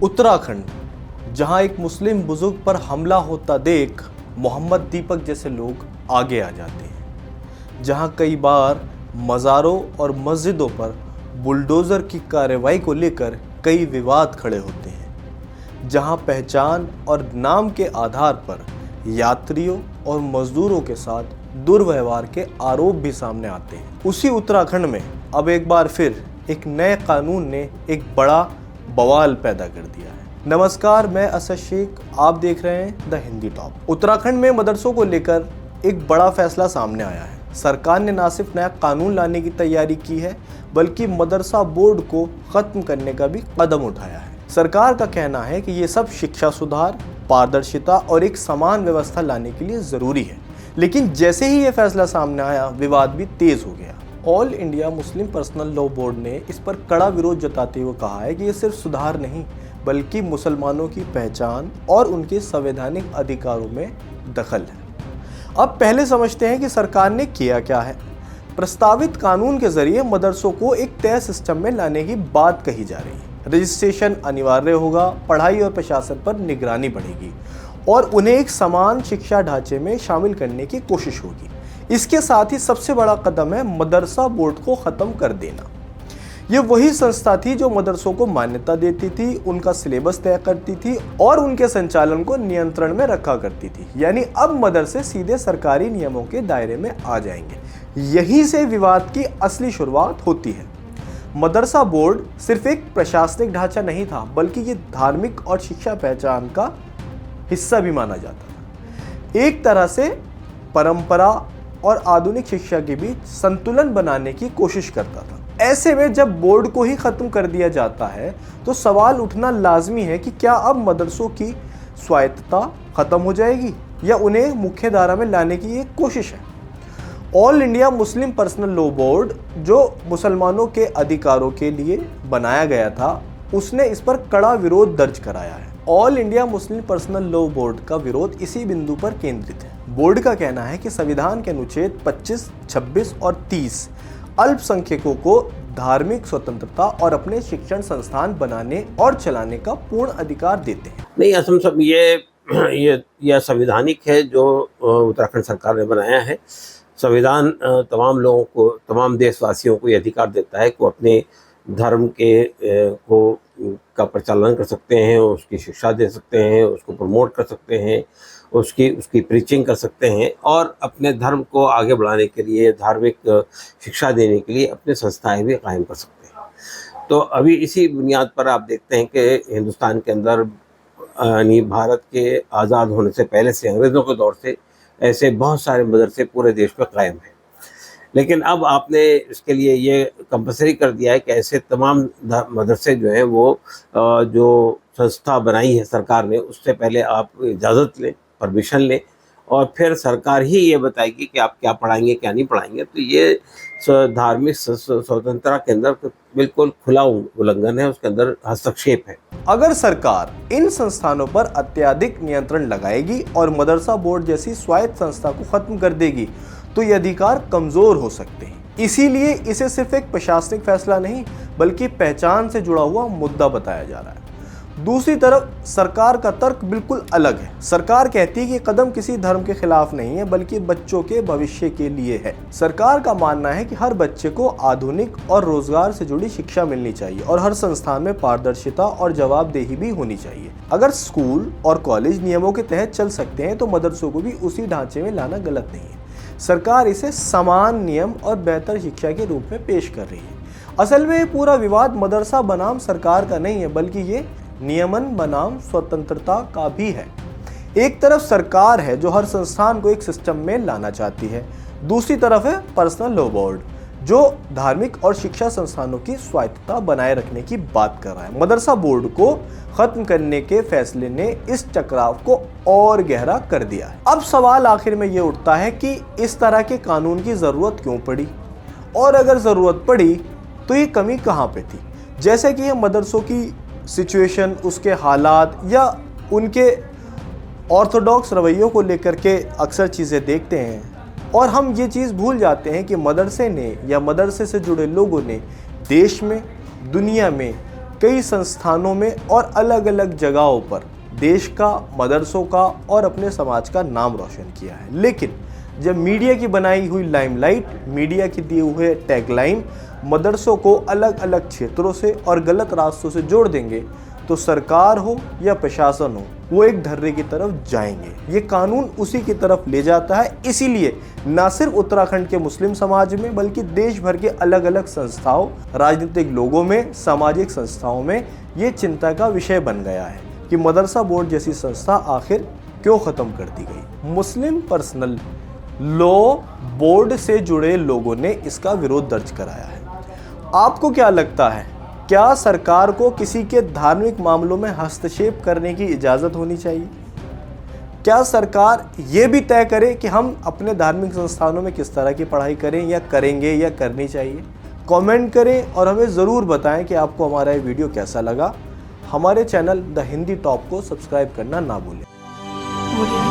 उत्तराखंड, जहां एक मुस्लिम बुजुर्ग पर हमला होता देख मोहम्मद दीपक जैसे लोग आगे आ जाते हैं। जहां कई बार मज़ारों और मस्जिदों पर बुलडोज़र की कार्रवाई को लेकर कई विवाद खड़े होते हैं। जहां पहचान और नाम के आधार पर यात्रियों और मजदूरों के साथ दुर्व्यवहार के आरोप भी सामने आते हैं। उसी उत्तराखंड में अब एक बार फिर एक नए कानून ने एक बड़ा बवाल पैदा कर दिया है। नमस्कार, मैं असद शेख, आप देख रहे हैं द हिंदी टॉप। उत्तराखंड में मदरसों को लेकर एक बड़ा फैसला सामने आया है। सरकार ने न सिर्फ नया कानून लाने की तैयारी की है, बल्कि मदरसा बोर्ड को खत्म करने का भी कदम उठाया है। सरकार का कहना है कि ये सब शिक्षा सुधार, पारदर्शिता और एक समान व्यवस्था लाने के लिए जरूरी है। लेकिन जैसे ही ये फैसला सामने आया, विवाद भी तेज हो गया। All India Muslim personal law board ने इस पर कड़ा विरोध जताते हुए कहा है कि ये सिर्फ सुधार नहीं, बल्कि मुसलमानों की पहचान और उनके संवैधानिक अधिकारों में दखल है। अब पहले समझते हैं कि सरकार ने किया क्या है। प्रस्तावित कानून के जरिए मदरसों को एक तय सिस्टम में लाने की बात कही जा रही है। रजिस्ट्रेशन अनिवार्य होगा, पढ़ाई और प्रशासन पर निगरानी बढ़ेगी और उन्हें एक समान शिक्षा ढांचे में शामिल करने की कोशिश होगी। इसके साथ ही सबसे बड़ा कदम है मदरसा बोर्ड को खत्म कर देना। ये वही संस्था थी जो मदरसों को मान्यता देती थी, उनका सिलेबस तय करती थी और उनके संचालन को नियंत्रण में रखा करती थी। यानी अब मदरसे सीधे सरकारी नियमों के दायरे में आ जाएंगे। यहीं से विवाद की असली शुरुआत होती है। मदरसा बोर्ड सिर्फ एक प्रशासनिक ढांचा नहीं था, बल्कि ये धार्मिक और शिक्षा पहचान का हिस्सा भी माना जाता था। एक तरह से परंपरा और आधुनिक शिक्षा के बीच संतुलन बनाने की कोशिश करता था। ऐसे में जब बोर्ड को ही खत्म कर दिया जाता है, तो सवाल उठना लाजमी है कि क्या अब मदरसों की स्वायत्तता खत्म हो जाएगी या उन्हें मुख्य धारा में लाने की एक कोशिश है। All India Muslim personal law board, जो मुसलमानों के अधिकारों के लिए बनाया गया था, उसने इस पर कड़ा विरोध दर्ज कराया है। All India Muslim personal law board का विरोध इसी बिंदु पर केंद्रित है। बोर्ड का कहना है कि संविधान के अनुच्छेद 25, 26 और 30 अल्पसंख्यकों को धार्मिक स्वतंत्रता और अपने शिक्षण संस्थान बनाने और चलाने का पूर्ण अधिकार देते हैं। नहीं, असम सब ये संवैधानिक है जो उत्तराखंड सरकार ने बनाया है। संविधान तमाम लोगों को, तमाम देशवासियों को ये अधिकार देता है कि वो अपने धर्म का प्रचालन कर सकते हैं, उसकी शिक्षा दे सकते हैं, उसको प्रमोट कर सकते हैं, उसकी प्रीचिंग कर सकते हैं और अपने धर्म को आगे बढ़ाने के लिए, धार्मिक शिक्षा देने के लिए अपने संस्थाएं भी कायम कर सकते हैं। तो अभी इसी बुनियाद पर आप देखते हैं कि हिंदुस्तान के अंदर, यानी भारत के आज़ाद होने से पहले से, अंग्रेज़ों के दौर से ऐसे बहुत सारे मदरसे पूरे देश में कायम हैं। लेकिन अब आपने इसके लिए ये कंपलसरी कर दिया है कि ऐसे तमाम मदरसे जो हैं वो जो संस्था बनाई है सरकार ने, उससे पहले आप इजाज़त लें, परमिशन लें और फिर सरकार ही ये बताएगी कि आप क्या पढ़ाएंगे, क्या नहीं पढ़ाएंगे। तो ये धार्मिक स्वतंत्रता के अंदर बिल्कुल खुला उल्लंघन है, उसके अंदर हस्तक्षेप है। अगर सरकार इन संस्थानों पर अत्यधिक नियंत्रण लगाएगी और मदरसा बोर्ड जैसी स्वायत्त संस्था को खत्म कर देगी, तो ये अधिकार कमजोर हो सकते हैं। इसीलिए इसे सिर्फ एक प्रशासनिक फैसला नहीं, बल्कि पहचान से जुड़ा हुआ मुद्दा बताया जा रहा है। दूसरी तरफ सरकार का तर्क बिल्कुल अलग है। सरकार कहती है कि कदम किसी धर्म के खिलाफ नहीं है, बल्कि बच्चों के भविष्य के लिए है। सरकार का मानना है कि हर बच्चे को आधुनिक और रोजगार से जुड़ी शिक्षा मिलनी चाहिए और हर संस्थान में पारदर्शिता और जवाबदेही भी होनी चाहिए। अगर स्कूल और कॉलेज नियमों के तहत चल सकते हैं, तो मदरसों को भी उसी ढांचे में लाना गलत नहीं है। सरकार इसे समान नियम और बेहतर शिक्षा के रूप में पेश कर रही है। असल में ये पूरा विवाद मदरसा बनाम सरकार का नहीं है, बल्कि ये नियमन बनाम स्वतंत्रता का भी है। एक तरफ सरकार है जो हर संस्थान को एक सिस्टम में लाना चाहती है, दूसरी तरफ है पर्सनल लॉ बोर्ड जो धार्मिक और शिक्षा संस्थानों की स्वायत्तता बनाए रखने की बात कर रहा है। मदरसा बोर्ड को खत्म करने के फैसले ने इस टकराव को और गहरा कर दिया है। अब सवाल आखिर में ये उठता है कि इस तरह के कानून की जरूरत क्यों पड़ी, और अगर जरूरत पड़ी तो ये कमी कहाँ पे थी। जैसे कि ये मदरसों की सिचुएशन, उसके हालात या उनके ऑर्थोडॉक्स रवैयों को लेकर के अक्सर चीज़ें देखते हैं और हम ये चीज़ भूल जाते हैं कि मदरसे ने या मदरसे से जुड़े लोगों ने देश में, दुनिया में कई संस्थानों में और अलग अलग जगहों पर देश का, मदरसों का और अपने समाज का नाम रोशन किया है। लेकिन जब मीडिया की बनाई हुई लाइमलाइट, मीडिया की दिए हुए टैगलाइन मदरसों को अलग अलग क्षेत्रों से और गलत रास्तों से जोड़ देंगे तो सरकार हो या प्रशासन हो, वो एक ढर्रे की तरफ जाएंगे। ये कानून उसी की तरफ ले जाता है। इसीलिए न सिर्फ उत्तराखंड के मुस्लिम समाज में बल्कि देश भर के अलग अलग संस्थाओं, राजनीतिक लोगों में, सामाजिक संस्थाओं में ये चिंता का विषय बन गया है कि मदरसा बोर्ड जैसी संस्था आखिर क्यों ख़त्म कर दी गई। मुस्लिम पर्सनल लॉ बोर्ड से जुड़े लोगों ने इसका विरोध दर्ज कराया है। आपको क्या लगता है, क्या सरकार को किसी के धार्मिक मामलों में हस्तक्षेप करने की इजाज़त होनी चाहिए? क्या सरकार ये भी तय करे कि हम अपने धार्मिक संस्थानों में किस तरह की पढ़ाई करें या करेंगे या करनी चाहिए? कमेंट करें और हमें ज़रूर बताएं कि आपको हमारा ये वीडियो कैसा लगा। हमारे चैनल द हिंदी टॉप को सब्सक्राइब करना ना भूलें।